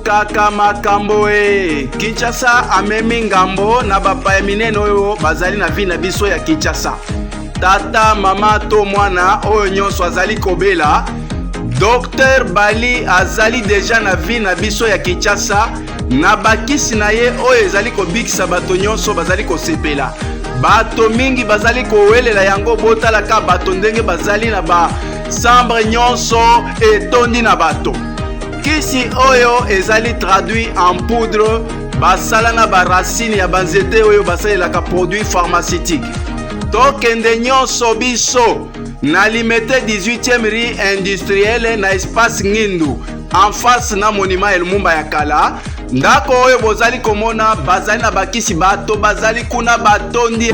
kaka makambo Kinshasa amemi ngambo na bapaya minene oyo bazali na vi na biso ya Kinshasa. Tata mama to mwana oyo nyonso azali kobela. Dr Bali azali deja na vi na biso ya Kinshasa na bakisi na ye oyo ezali kobikisa bato nyonso bazali kosepela. Bato mingi bazali kowelela yango botalaka bato ndenge bazali na ba sambre nyonso etondi na bato. Kisi oyo ezali traduit en poudre basala na baracine ya banzete oyo basalelaka produit pharmaceutique. Tokende nyonso biso na limité 18e rue industrielle na espace Ngindu en face na monument El Mumba ya kala. Ndako oyo bozali komona bazali na bakisi bato bazali kuna batondi.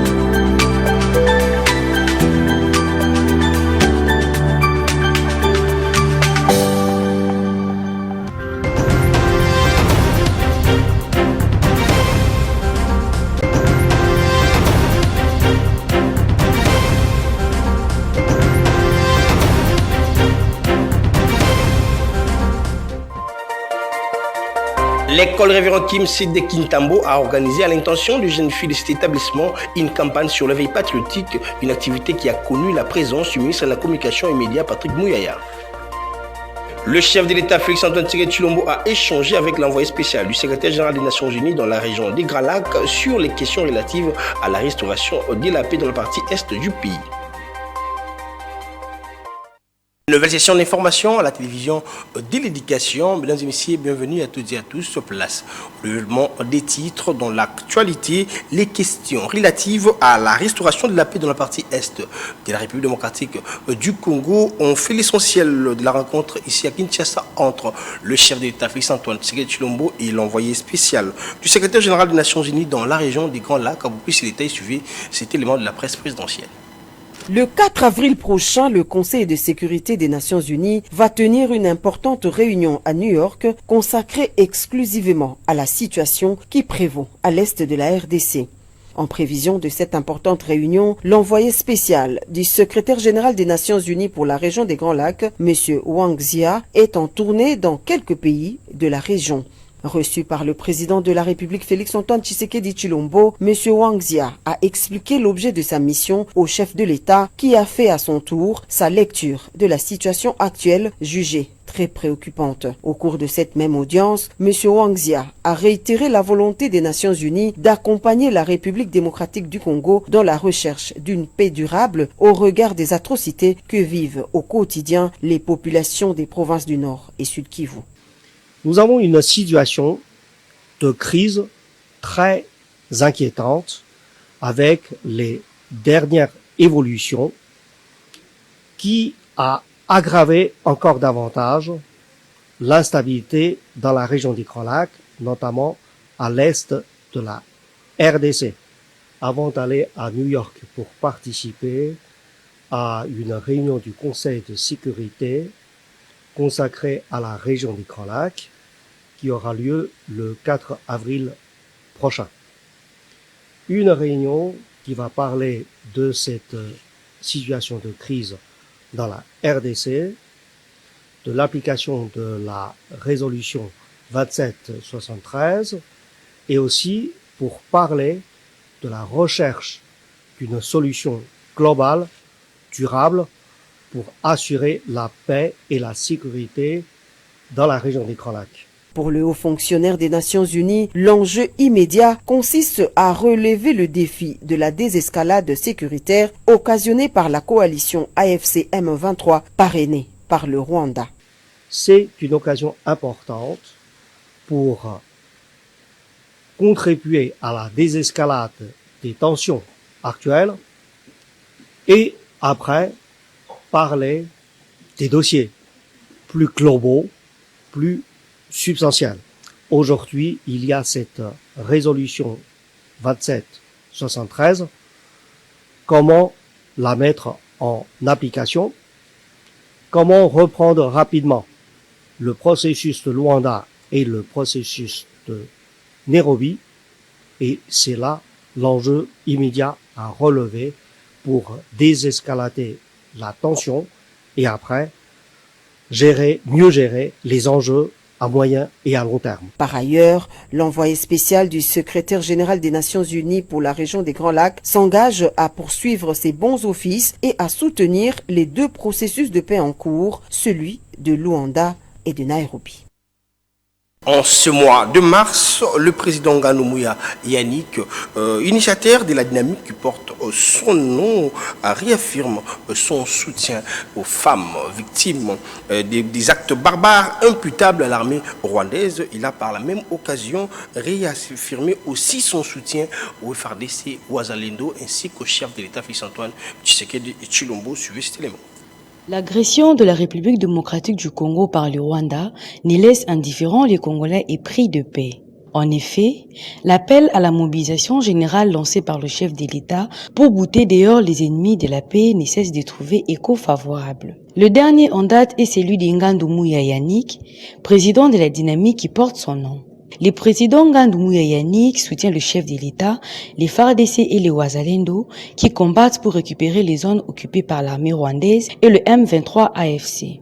L'école Révérend Kim Sidde Kintambo a organisé à l'intention du jeune fille de cet établissement une campagne sur l'éveil patriotique, une activité qui a connu la présence du ministre de la Communication et Médias Patrick Mouyaya. Le chef de l'État Félix-Antoine Tshisekedi Tshilombo a échangé avec l'envoyé spécial du secrétaire général des Nations Unies dans la région des Grands Lacs sur les questions relatives à la restauration de la paix dans la partie est du pays. Nouvelle session d'information à la télévision de l'éducation. Mesdames et messieurs, bienvenue à toutes et à tous sur place. Le développement des titres dans l'actualité, les questions relatives à la restauration de la paix dans la partie est de la République démocratique du Congo ont fait l'essentiel de la rencontre ici à Kinshasa entre le chef de l'État Félix-Antoine Tshisekedi Tshilombo et l'envoyé spécial du secrétaire général des Nations Unies dans la région des Grands Lacs. Vous puissiez détailler, suivez cet élément de la presse présidentielle. Le 4 avril prochain, le Conseil de sécurité des Nations Unies va tenir une importante réunion à New York consacrée exclusivement à la situation qui prévaut à l'est de la RDC. En prévision de cette importante réunion, l'envoyé spécial du secrétaire général des Nations Unies pour la région des Grands Lacs, M. Wang Zia, est en tournée dans quelques pays de la région. Reçu par le président de la République Félix-Antoine Tshisekedi Tshilombo, M. Wang Zia a expliqué l'objet de sa mission au chef de l'État qui a fait à son tour sa lecture de la situation actuelle jugée très préoccupante. Au cours de cette même audience, M. Wang Zia a réitéré la volonté des Nations Unies d'accompagner la République démocratique du Congo dans la recherche d'une paix durable au regard des atrocités que vivent au quotidien les populations des provinces du Nord et Sud Kivu. Nous avons une situation de crise très inquiétante avec les dernières évolutions qui a aggravé encore davantage l'instabilité dans la région des Grands Lacs, notamment à l'est de la RDC. Avant d'aller à New York pour participer à une réunion du Conseil de sécurité consacrée à la région des Grands Lacs, qui aura lieu le 4 avril prochain. Une réunion qui va parler de cette situation de crise dans la RDC, de l'application de la résolution 2773 et aussi pour parler de la recherche d'une solution globale, durable, pour assurer la paix et la sécurité dans la région des Grands Lacs. Pour le haut fonctionnaire des Nations Unies, l'enjeu immédiat consiste à relever le défi de la désescalade sécuritaire occasionnée par la coalition AFC M23 parrainée par le Rwanda. C'est une occasion importante pour contribuer à la désescalade des tensions actuelles et après parler des dossiers plus globaux, plus substantielle. Aujourd'hui, il y a cette résolution 2773. Comment la mettre en application? Comment reprendre rapidement le processus de Luanda et le processus de Nairobi? Et c'est là l'enjeu immédiat à relever pour désescalader la tension et après mieux gérer les enjeux à moyen et à long terme. Par ailleurs, l'envoyé spécial du secrétaire général des Nations Unies pour la région des Grands Lacs s'engage à poursuivre ses bons offices et à soutenir les deux processus de paix en cours, celui de Luanda et de Nairobi. En ce mois de mars, le président Ngandou Yannick, initiateur de la dynamique qui porte son nom, réaffirme son soutien aux femmes victimes des actes barbares imputables à l'armée rwandaise. Il a par la même occasion réaffirmé aussi son soutien au FARDC, Ouazalendo ainsi qu'au chef de l'État Félix-Antoine Tshisekedi Tshilombo. Suivez cet élément. L'agression de la République démocratique du Congo par le Rwanda ne laisse indifférents les Congolais épris de paix. En effet, l'appel à la mobilisation générale lancé par le chef de l'État pour bouter dehors les ennemis de la paix ne cesse de trouver écho favorable. Le dernier en date est celui d'Ngandou Yannick, président de la dynamique qui porte son nom. Le président Ngandou Yannick soutient le chef de l'État, les FARDC et les Ouazalendo qui combattent pour récupérer les zones occupées par l'armée rwandaise et le M23 AFC.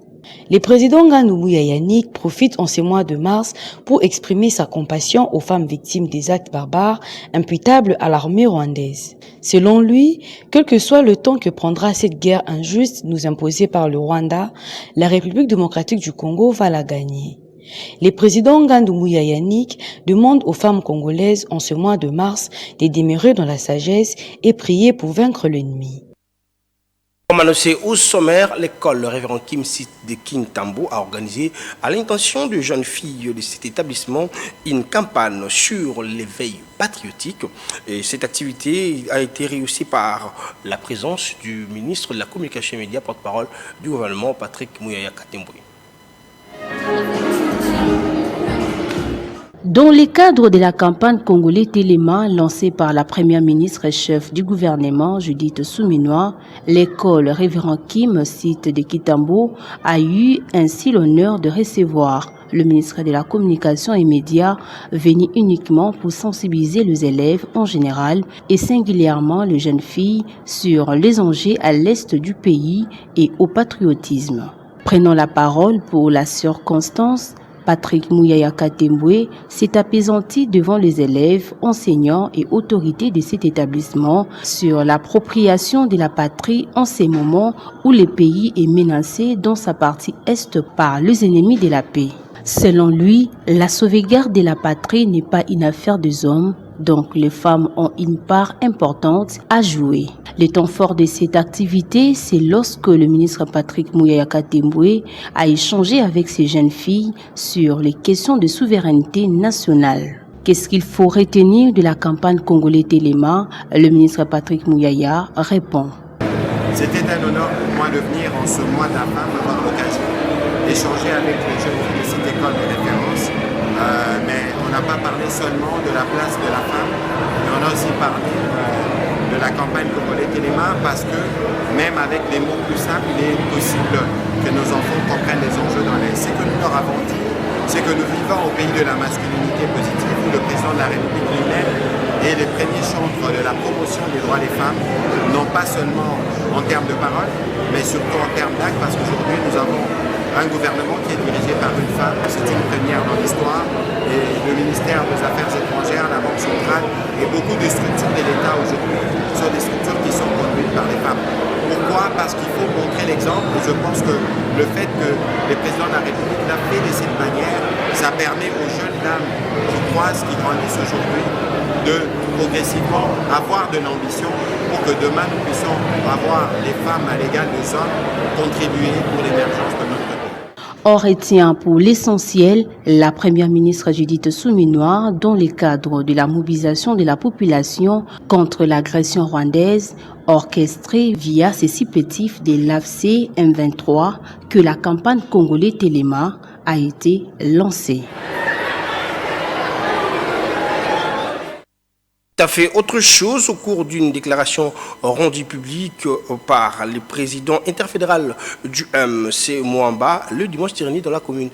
Le président Ngandou Yannick profite en ce mois de mars pour exprimer sa compassion aux femmes victimes des actes barbares imputables à l'armée rwandaise. Selon lui, quel que soit le temps que prendra cette guerre injuste nous imposée par le Rwanda, la République démocratique du Congo va la gagner. Le président Ngandou Yannick demande aux femmes congolaises en ce mois de mars de demeurer dans la sagesse et prier pour vaincre l'ennemi. Comme annoncé au sommaire, l'école Le Révérend Kim Site de Kintambo a organisé à l'intention de jeunes filles de cet établissement une campagne sur l'éveil patriotique. Et cette activité a été réussie par la présence du ministre de la Communication et Médias, porte-parole du gouvernement, Patrick Mouyaya Katembwe. Dans le cadre de la campagne Congolais Téléma lancée par la première ministre et chef du gouvernement Judith Suminwa, l'école Révérend Kim Site de Kintambo a eu ainsi l'honneur de recevoir le ministre de la Communication et Médias venu uniquement pour sensibiliser les élèves en général et singulièrement les jeunes filles sur les enjeux à l'est du pays et au patriotisme. Prenant la parole pour la sœur Constance, Patrick Mouyaya Katembwe s'est apaisanti devant les élèves, enseignants et autorités de cet établissement sur l'appropriation de la patrie en ces moments où le pays est menacé dans sa partie est par les ennemis de la paix. Selon lui, la sauvegarde de la patrie n'est pas une affaire des hommes, donc les femmes ont une part importante à jouer. Le temps fort de cette activité, c'est lorsque le ministre Patrick Mouyaya Katembwe a échangé avec ces jeunes filles sur les questions de souveraineté nationale. Qu'est-ce qu'il faut retenir de la campagne Congolais Téléma? Le ministre Patrick Mouyaya répond. C'était un honneur pour moi de venir en ce mois d'avril avoir l'occasion d'échanger avec les jeunes filles de cette école de référence. Mais on n'a pas parlé seulement de la place de la femme, mais on a aussi parlé de la campagne Congolais Téléma parce que même avec des mots plus simples, il est possible que nos enfants comprennent les enjeux dans les... Ce que nous leur avons dit, c'est que nous vivons au pays de la masculinité positive où le président de la République lui-même est le premier chantre de la promotion des droits des femmes, non pas seulement en termes de parole, mais surtout en termes d'actes, parce qu'aujourd'hui nous avons un gouvernement qui est dirigé par une femme, c'est une première dans l'histoire, et le ministère des Affaires étrangères, la Banque centrale et beaucoup de structures de l'État aujourd'hui sont des structures qui sont conduites par les femmes. Pourquoi? Parce qu'il faut montrer l'exemple, et je pense que le fait que le président de la République l'a fait de cette manière, ça permet aux jeunes dames qui croisent, qui grandissent aujourd'hui, de progressivement avoir de l'ambition pour que demain nous puissions avoir les femmes à l'égal des hommes contribuer pour l'émergence de notre pays. On retient pour l'essentiel la première ministre Judith Suminwa dans le cadre de la mobilisation de la population contre l'agression rwandaise orchestrée via ses supplétifs de l'AFC M23 que la campagne Congolais Téléma a été lancée. Ça fait autre chose au cours d'une déclaration rendue publique par le président interfédéral du MC Mwamba le dimanche dernier dans la commune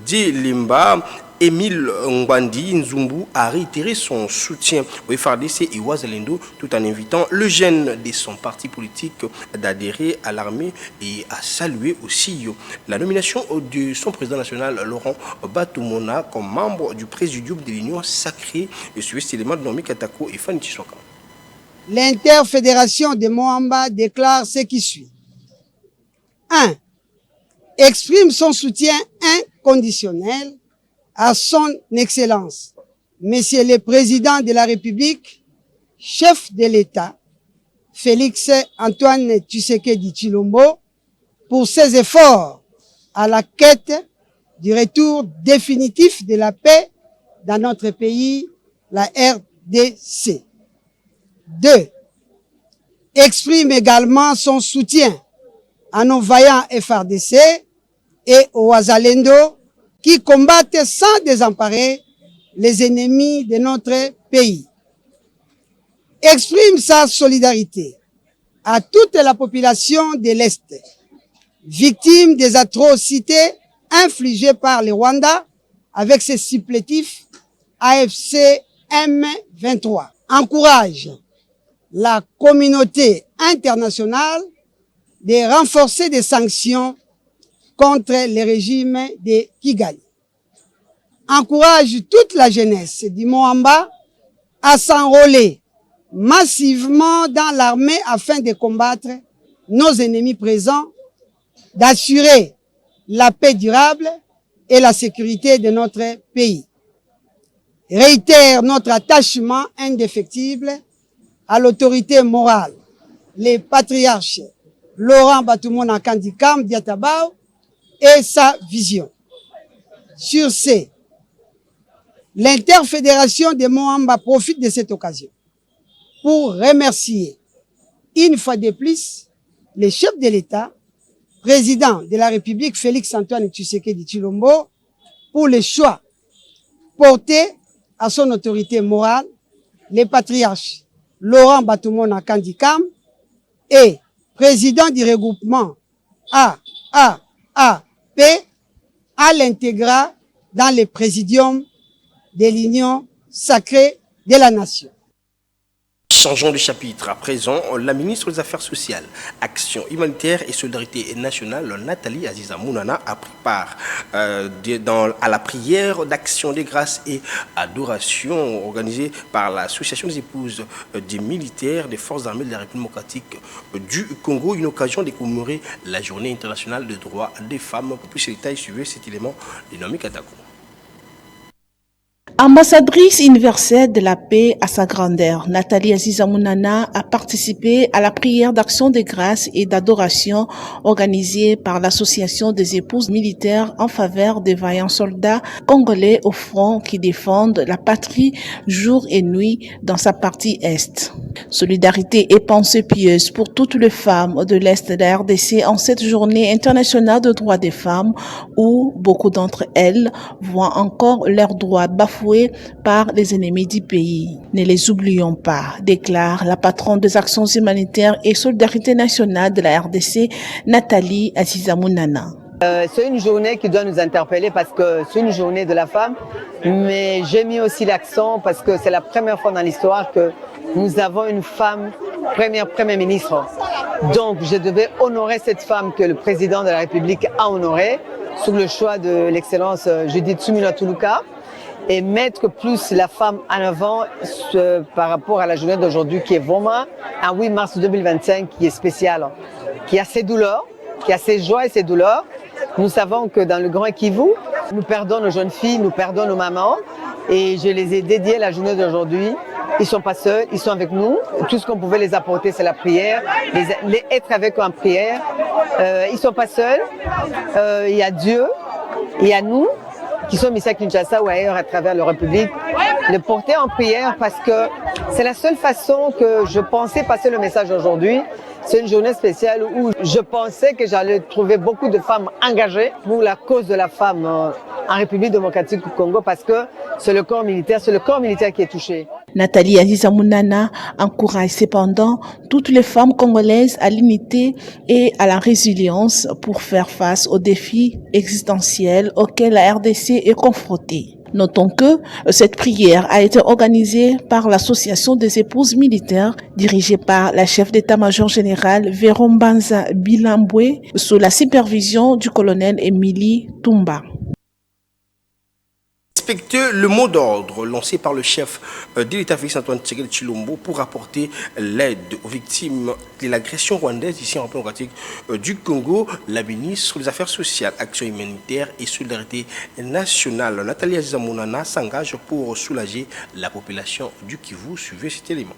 d'Elimba. Émile Ngwandi Nzumbu a réitéré son soutien au FARDC et Ouazalendo tout en invitant le jeune de son parti politique d'adhérer à l'armée et à saluer aussi la nomination de son président national Laurent Batumona comme membre du présidium de l'Union sacrée et suivi cet élément de Nomi Katako et Fanny Chisoka. L'interfédération de Moamba déclare ce qui suit. 1. Exprime son soutien inconditionnel à son Excellence, Monsieur le Président de la République, chef de l'État, Félix Antoine Tshisekedi Tshilombo, pour ses efforts à la quête du retour définitif de la paix dans notre pays, la RDC. 2. Exprime également son soutien à nos vaillants FARDC et aux Ouazalendo qui combattent sans désemparer les ennemis de notre pays. Exprime sa solidarité à toute la population de l'Est, victime des atrocités infligées par le Rwanda avec ses supplétifs AFC M23. Encourage la communauté internationale de renforcer des sanctions contre le régime de Kigali. Encourage toute la jeunesse du Moamba à s'enrôler massivement dans l'armée afin de combattre nos ennemis présents, d'assurer la paix durable et la sécurité de notre pays. Réitère notre attachement indéfectible à l'autorité morale, les patriarches Laurent Batumona Kandikam Diatabao et sa vision. Sur ce, l'interfédération de Moamba profite de cette occasion pour remercier une fois de plus le chef de l'État, président de la République Félix Antoine Tshisekedi Tshilombo, pour le choix porté à son autorité morale, les patriarches Laurent Batumona Kandikam et président du regroupement AAAP à l'intégrer dans le présidium de l'Union sacrée de la nation. Changeons de chapitre. À présent, la ministre des Affaires sociales, Action humanitaire et solidarité nationale, Nathalie Aziza Mounana, a pris part à la prière d'action des grâces et adoration organisée par l'Association des épouses des militaires des forces armées de la République démocratique du Congo, une occasion de commémorer la journée internationale des droits des femmes. Pour plus de détails, suivez cet élément de Nomi Katako. Ambassadrice universelle de la paix à sa grandeur, Nathalie Aziza Mounana a participé à la prière d'action de grâce et d'adoration organisée par l'Association des épouses militaires en faveur des vaillants soldats congolais au front qui défendent la patrie jour et nuit dans sa partie Est. Solidarité et pensée pieuse pour toutes les femmes de l'Est de la RDC en cette journée internationale de droits des femmes où beaucoup d'entre elles voient encore leurs droits bafoués par les ennemis du pays. Ne les oublions pas, déclare la patronne des actions humanitaires et solidarité nationale de la RDC, Nathalie Aziza Mounana. C'est une journée qui doit nous interpeller parce que c'est une journée de la femme, mais j'ai mis aussi l'accent parce que c'est la première fois dans l'histoire que nous avons une femme première ministre. Donc je devais honorer cette femme que le président de la République a honorée sous le choix de l'excellence Judith Suminwa Tuluka, et mettre plus la femme en avant par rapport à la journée d'aujourd'hui qui est vraiment un 8 mars 2025 qui est spécial, qui a ses douleurs, qui a ses joies et ses douleurs. Nous savons que dans le Grand Kivu, nous perdons nos jeunes filles, nous perdons nos mamans et je les ai dédiées la journée d'aujourd'hui. Ils ne sont pas seuls, ils sont avec nous. Tout ce qu'on pouvait les apporter, c'est la prière, être avec eux en prière. Ils ne sont pas seuls, il y a Dieu, il y a nous, qui sont ici à Kinshasa ou ailleurs à travers la République, le porter en prière parce que c'est la seule façon que je pensais passer le message aujourd'hui. C'est une journée spéciale où je pensais que j'allais trouver beaucoup de femmes engagées pour la cause de la femme en République démocratique du Congo parce que c'est le corps militaire qui est touché. Nathalie Aziza Mounana encourage cependant toutes les femmes congolaises à l'unité et à la résilience pour faire face aux défis existentiels auxquels la RDC est confrontée. Notons que cette prière a été organisée par l'Association des épouses militaires dirigée par la chef d'état-major général Verombanza Bilambwe sous la supervision du colonel Emily Tumba. Respecter le mot d'ordre lancé par le chef de l'État Félix Antoine Tshisekedi Tshilombo pour apporter l'aide aux victimes de l'agression rwandaise ici en République démocratique du Congo. La ministre des Affaires sociales, Action humanitaire et solidarité nationale, Nathalie Aziza Mounana, s'engage pour soulager la population du Kivu. Suivez cet élément.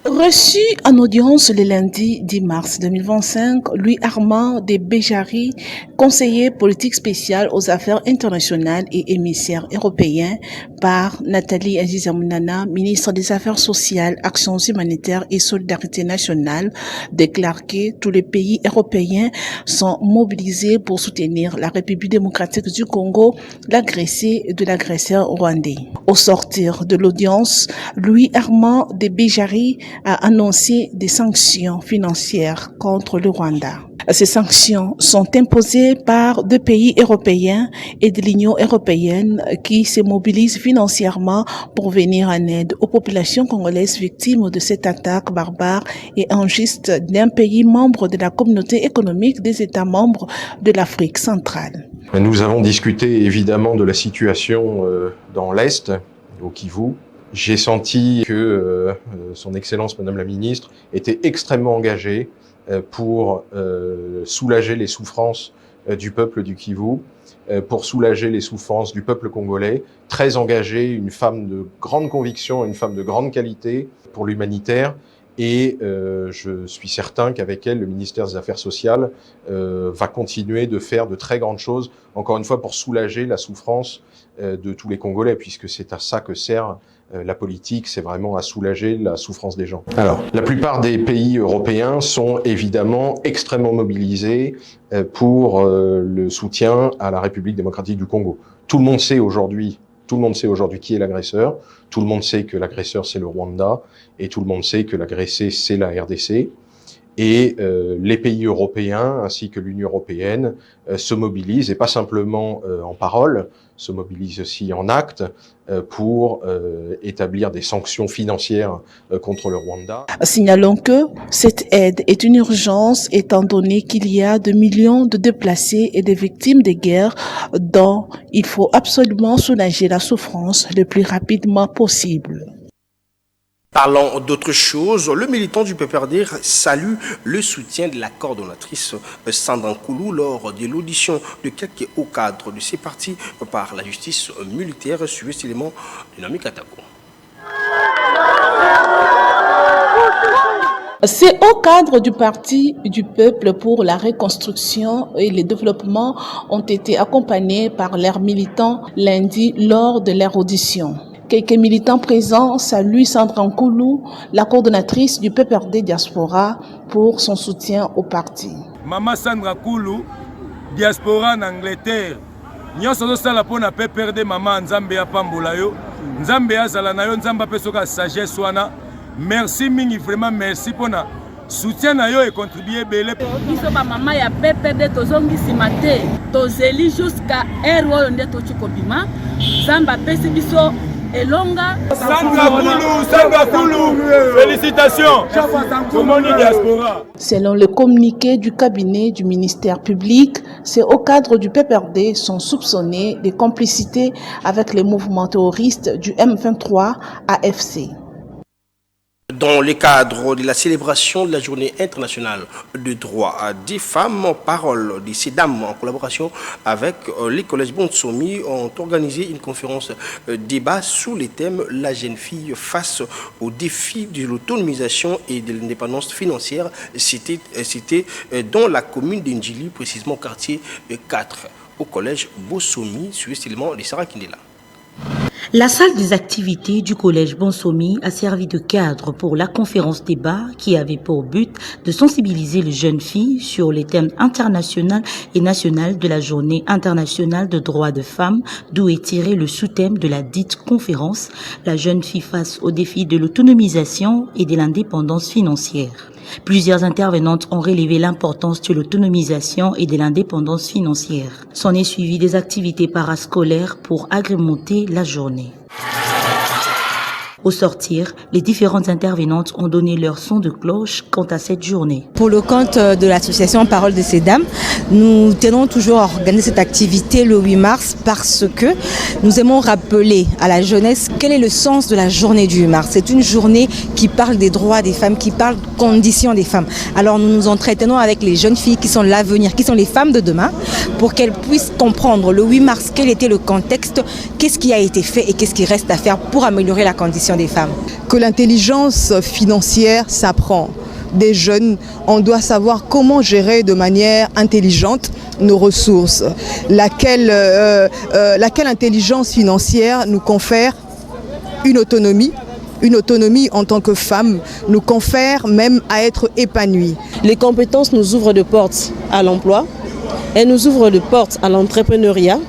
Reçu en audience le lundi 10 mars 2025, Louis Armand de Béjari, conseiller politique spécial aux affaires internationales et émissaire européen, par Nathalie Aziza Mounana, ministre des Affaires sociales, Actions humanitaires et solidarité nationale, déclare que tous les pays européens sont mobilisés pour soutenir la République démocratique du Congo, l'agressé de l'agresseur rwandais. Au sortir de l'audience, Louis Armand de Béjari a annoncé des sanctions financières contre le Rwanda. Ces sanctions sont imposées par 2 pays européens et de l'Union européenne qui se mobilisent financièrement pour venir en aide aux populations congolaises victimes de cette attaque barbare et injuste d'un pays membre de la communauté économique des États membres de l'Afrique centrale. Nous avons discuté évidemment de la situation dans l'Est, au Kivu. J'ai senti que son Excellence Madame la Ministre était extrêmement engagée pour soulager les souffrances du peuple du Kivu, pour soulager les souffrances du peuple congolais, très engagée, une femme de grande conviction, une femme de grande qualité pour l'humanitaire. Et je suis certain qu'avec elle, le ministère des Affaires sociales va continuer de faire de très grandes choses, encore une fois pour soulager la souffrance de tous les Congolais, puisque c'est à ça que sert la politique, c'est vraiment à soulager la souffrance des gens. Alors, la plupart des pays européens sont évidemment extrêmement mobilisés pour le soutien à la République démocratique du Congo. Tout le monde sait aujourd'hui qui est l'agresseur, tout le monde sait que l'agresseur c'est le Rwanda, et tout le monde sait que l'agressé c'est la RDC. Et les pays européens ainsi que l'Union européenne se mobilisent, et pas simplement en parole, se mobilisent aussi en actes pour établir des sanctions financières contre le Rwanda. Signalons que cette aide est une urgence étant donné qu'il y a 2 millions de déplacés et de victimes de guerre dont il faut absolument soulager la souffrance le plus rapidement possible. Parlant d'autre chose, le militant du PPRD salue le soutien de la coordonnatrice Sandra Nkoulou lors de l'audition de quelques hauts cadres de ces partis par la justice militaire. Suivez cet élément de Nami Katako. Ces hauts cadres du Parti du Peuple pour la reconstruction et le développement ont été accompagnés par leurs militants lundi lors de leur audition. Quelques militants présents saluent Sandra Nkoulou, la coordonnatrice du PPRD Diaspora, pour son soutien au parti. Maman Sandra Nkoulou, Diaspora en Angleterre. Nyonso sala pona PPRD maman Nzambe ya pambola yo. Nzambe azala na yo Nzamba pesoka sagesse wana. Merci mingi, vraiment merci pona soutien na yo et contribuer belé. Biso ba mama ya PPRD tozongisi mate. Tozeli jusqu'à erreur nde tochikobima. Nzamba pesi biso Elonga. Sandra Nkoulou, félicitations. Diaspora. Selon le communiqué du cabinet du ministère public, ces hauts cadres du PPRD sont soupçonnés de complicité avec les mouvements terroristes du M23 AFC. Dans le cadre de la célébration de la journée internationale de droits des femmes, Parole de ces dames, en collaboration avec les collèges Bonsomi, ont organisé une conférence débat sous le thème « La jeune fille face aux défis de l'autonomisation et de l'indépendance financière ». C'était dans la commune d'Indjili, précisément au quartier 4, au collège Bonsomi, sur l'élément de Sarah Kindela. La salle des activités du collège Bonsomi a servi de cadre pour la conférence débat qui avait pour but de sensibiliser les jeunes filles sur les thèmes internationaux et nationaux de la journée internationale de droits de femmes, d'où est tiré le sous-thème de la dite conférence, la jeune fille face aux défis de l'autonomisation et de l'indépendance financière. Plusieurs intervenantes ont relevé l'importance de l'autonomisation et de l'indépendance financière. S'en est suivi des activités parascolaires pour agrémenter la journée. Au sortir, les différentes intervenantes ont donné leur son de cloche quant à cette journée. Pour le compte de l'association Parole de ces dames, nous tenons toujours à organiser cette activité le 8 mars parce que nous aimons rappeler à la jeunesse quel est le sens de la journée du 8 mars. C'est une journée qui parle des droits des femmes, qui parle des conditions des femmes. Alors nous nous entretenons avec les jeunes filles qui sont l'avenir, qui sont les femmes de demain, pour qu'elles puissent comprendre le 8 mars quel était le contexte, qu'est-ce qui a été fait et qu'est-ce qui reste à faire pour améliorer la condition des femmes. Que l'intelligence financière s'apprend. Des jeunes, on doit savoir comment gérer de manière intelligente nos ressources. Laquelle intelligence financière nous confère une autonomie en tant que femme, nous confère même à être épanouie. Les compétences nous ouvrent de portes à l'emploi, elles nous ouvrent de portes à l'entrepreneuriat,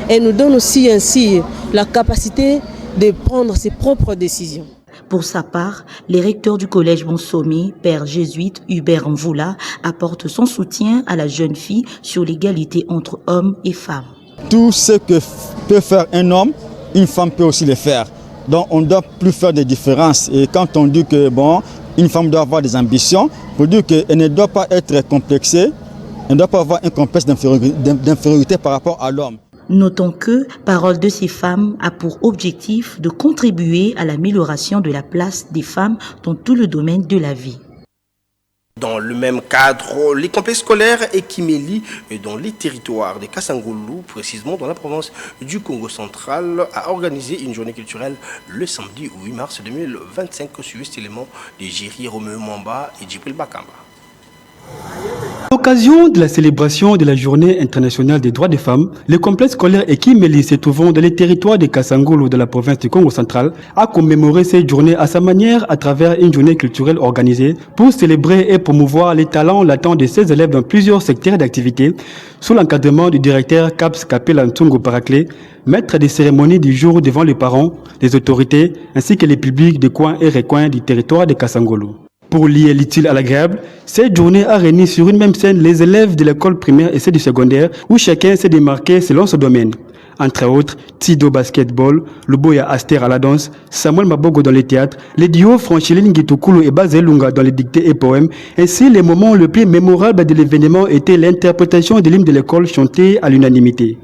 elles nous donnent aussi ainsi la capacité de prendre ses propres décisions. Pour sa part, le recteur du collège Bonsomi, père jésuite Hubert Mvoula, apporte son soutien à la jeune fille sur l'égalité entre hommes et femmes. Tout ce que peut faire un homme, une femme peut aussi le faire. Donc on ne doit plus faire de différence. Et quand on dit que une femme doit avoir des ambitions, pour dire qu'elle ne doit pas être complexée, elle ne doit pas avoir un complexe d'infériorité par rapport à l'homme. Notons que Parole de ces femmes a pour objectif de contribuer à l'amélioration de la place des femmes dans tout le domaine de la vie. Dans le même cadre, les complexes scolaires Ekimeli dans les territoires de Kasangulu, précisément dans la province du Congo central, a organisé une journée culturelle le samedi 8 mars 2025 sur cet élément de Géry Roméo Mwamba et Djibril Bakamba. À l'occasion de la célébration de la Journée internationale des droits des femmes, le complexe scolaire Ekimeli se trouvant dans les territoires de Kasangulu de la province du Congo central a commémoré cette journée à sa manière à travers une journée culturelle organisée pour célébrer et promouvoir les talents latents de ses élèves dans plusieurs secteurs d'activité sous l'encadrement du directeur Caps Kapela Ntungu Paraclé, maître des cérémonies du jour devant les parents, les autorités ainsi que les publics de coins et recoins du territoire de Kasangulu. Pour lier l'utile à l'agréable, cette journée a réuni sur une même scène les élèves de l'école primaire et ceux du secondaire où chacun s'est démarqué selon son domaine. Entre autres, Tido Basketball, Luboya Aster à la danse, Samuel Mabogo dans les théâtres, les duos Franchiline Gitukulu et Bazelunga dans les dictées et poèmes. Ainsi, les moments le plus mémorables de l'événement était l'interprétation de l'hymne de l'école chantée à l'unanimité.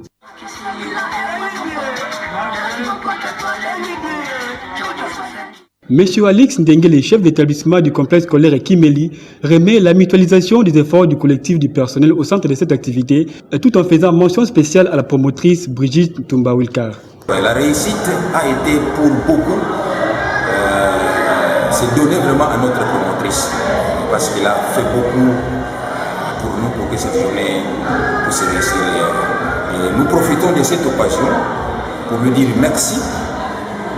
Monsieur Alix Ndengele, chef d'établissement du complexe scolaire Ekimeli, remet la mutualisation des efforts du collectif du personnel au centre de cette activité, tout en faisant mention spéciale à la promotrice Brigitte Tumba-Wilkar. La réussite a été pour beaucoup, c'est donné vraiment à notre promotrice, parce qu'elle a fait beaucoup pour nous, pour que cette journée puisse se réussir. Et nous profitons de cette occasion pour lui dire merci.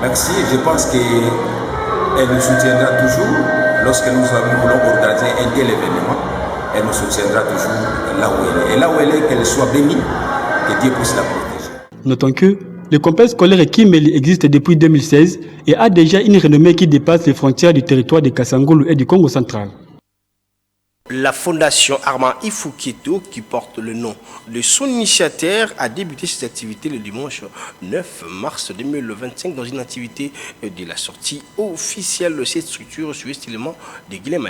Merci, et je pense que elle nous soutiendra toujours lorsque nous voulons organiser un tel événement. Elle nous soutiendra toujours là où elle est. Et là où elle est, qu'elle soit bénie, que Dieu puisse la protéger. Notons que le complexe scolaire Ekimeli existe depuis 2016 et a déjà une renommée qui dépasse les frontières du territoire de Kasangulu et du Congo central. La fondation Armand Ifukieto, qui porte le nom de son initiateur, a débuté ses activités le dimanche 9 mars 2025 dans une activité de la sortie officielle de cette structure sur l'élément de Guilhem.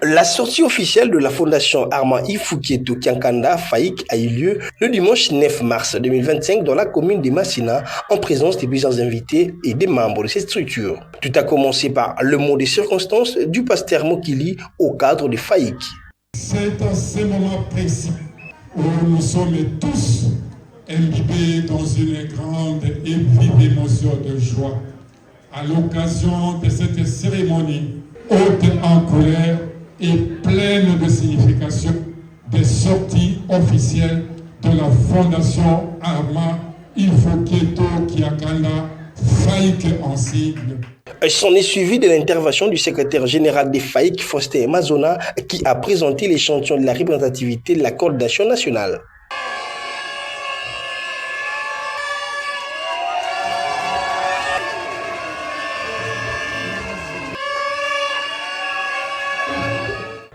La sortie officielle de la fondation Armand Ifukieto Kiankanda Faïk a eu lieu le dimanche 9 mars 2025 dans la commune de Massina en présence de plusieurs invités et des membres de cette structure. Tout a commencé par le mot des circonstances du pasteur Mokili au cadre de Faïk. C'est à ce moment précis où nous sommes tous imbibés dans une grande et vive émotion de joie à l'occasion de cette cérémonie haute en couleur et pleine de signification des sorties officielles de la fondation Armand Ifukieto Kiankanda Faïk en sigle. S'en est suivi de l'intervention du secrétaire général des Faïk, Faustin Mazona, qui a présenté l'échantillon de la représentativité de la coordination nationale.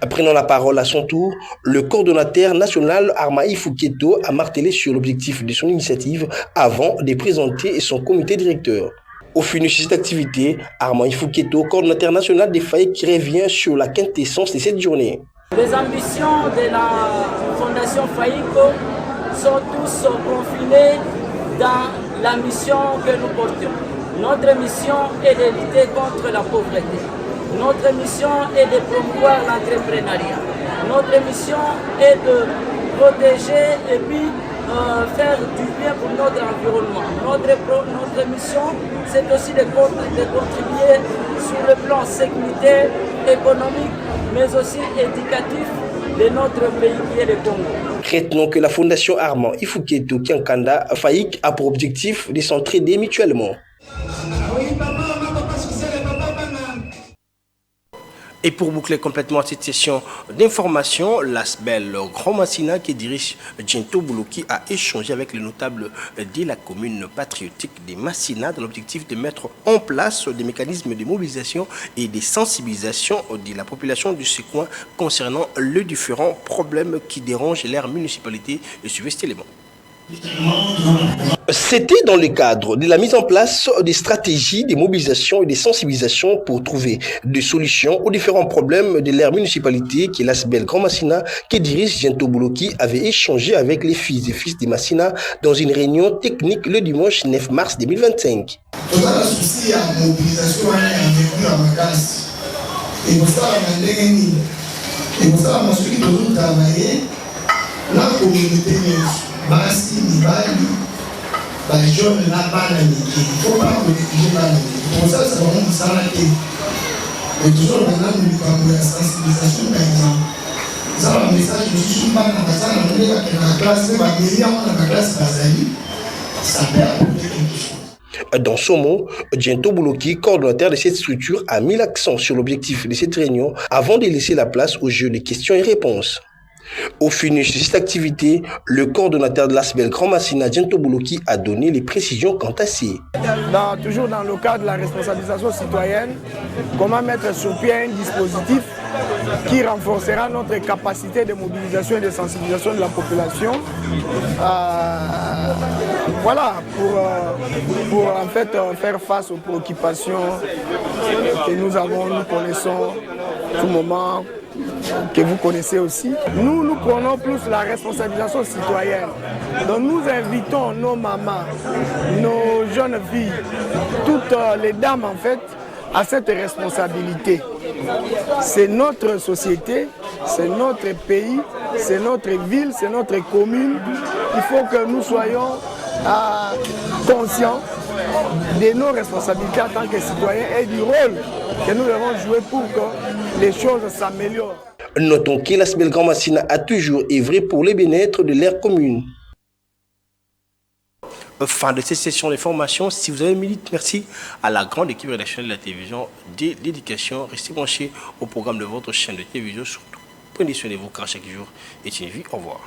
Prenant la parole à son tour, le coordonnateur national Armaï Fouketo a martelé sur l'objectif de son initiative avant de présenter son comité directeur. Au finish de cette activité, Armaï Fouketo, coordonnateur national des FAIC, revient sur la quintessence de cette journée. Les ambitions de la Fondation FAICO sont tous confinées dans la mission que nous portons. Notre mission est de lutter contre la pauvreté. Notre mission est de promouvoir l'entrepreneuriat. Notre mission est de protéger et puis faire du bien pour notre environnement. Notre mission, c'est aussi de contribuer sur le plan sécuritaire, économique, mais aussi éducatif de notre pays qui est le Congo. Retenons que la Fondation Armand Ifouketo Kiankanda FAIC a pour objectif de s'entraider mutuellement. Et pour boucler complètement cette session d'information, l'ASBEL Grand Massina qui dirige Djento Bouloki a échangé avec les notables de la commune patriotique de Massina dans l'objectif de mettre en place des mécanismes de mobilisation et de sensibilisation de la population de ce coin concernant les différents problèmes qui dérangent leur municipalité et suivez cet élément. C'était dans le cadre de la mise en place des stratégies de mobilisation et de sensibilisation pour trouver des solutions aux différents problèmes de leur municipalité que l'ASBEL Grand Massina, qui dirige Djento Bouloki, avait échangé avec les filles et fils de Massina dans une réunion technique le dimanche 9 mars 2025. basi mibali bajone na bana miki faut pas négliger bana miki pour ça c'est vraiment ça te et toujours maintenant nous parlons de sensibilisation par exemple ça le message je suis pas dans ça on est dans la classe mais dans la classe bazali ça peut apporter quelque chose. Dans son mot, Djento Bouloki, coordonnateur de cette structure, a mis l'accent sur l'objectif de cette réunion avant de laisser la place au jeu de questions et réponses. Au finish de cette activité, le coordonnateur de l'ASBEL Grand Massina, Djento Bouloki, a donné les précisions quant à ces. Toujours dans le cadre de la responsabilisation citoyenne, comment mettre sur pied un dispositif qui renforcera notre capacité de mobilisation et de sensibilisation de la population. Voilà, pour en fait faire face aux préoccupations que nous connaissons tout moment, que vous connaissez aussi. Nous prenons plus la responsabilisation citoyenne. Donc nous invitons nos mamans, nos jeunes filles, toutes les dames en fait, à cette responsabilité. C'est notre société, c'est notre pays, c'est notre ville, c'est notre commune. Il faut que nous soyons conscients de nos responsabilités en tant que citoyens et du rôle que nous devons jouer pour que les choses s'améliorent. Notons que l'ASBEL Grand Massina a toujours œuvré pour le bien-être de l'aire commune. Fin de cette session de formation. Si vous avez une minute, merci à la grande équipe rédactionnelle de la télévision de l'éducation. Restez branchés au programme de votre chaîne de télévision. Surtout, prenez soin de vous car chaque jour est une vie. Au revoir.